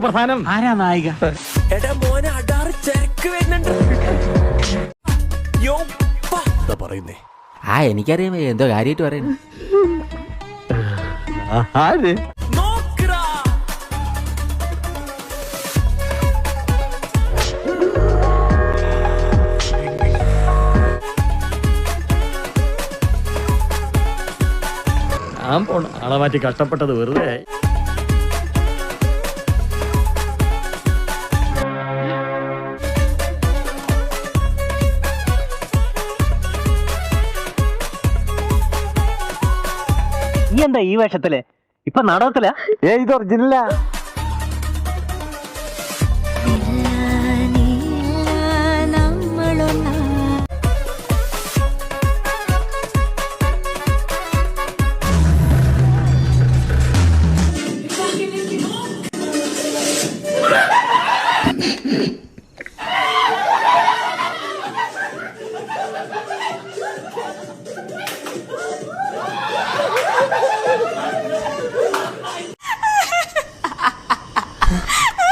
പ്രധാനം ആരാ നായിക? പറയുന്നേ എനിക്കറിയാം എന്തോ കാര്യമായിട്ട് പറയുന്നു. ആര് ഞാൻ പോണ ആളെ മാറ്റി കഷ്ടപ്പെട്ടത് വെറുതെ. നീ എന്താ ഈ വേഷത്തില്? ഇപ്പൊ നാടകത്തില? ഇത് ഒറിജിനലാ.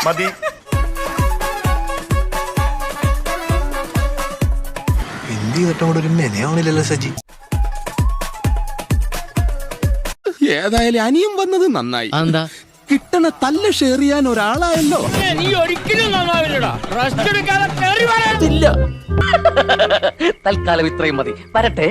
മതി. എന്ത് ചെയ്തിട്ടും കൂടെ ഒരു മെനയാവണില്ലല്ലോ സജി. ഏതായാലും അനിയും വന്നത് നന്നായി. എന്താ കിട്ടണ തല്ല് ഷെയർ ചെയ്യാൻ ഒരാളായല്ലോ. നീ ഒരിക്കലും നന്നാവില്ലടാ. റെസ്റ്റ് എടുക്കാതെ കേറി വരാൻ. തൽക്കാലം ഇത്രയും മതി. വരട്ടെ.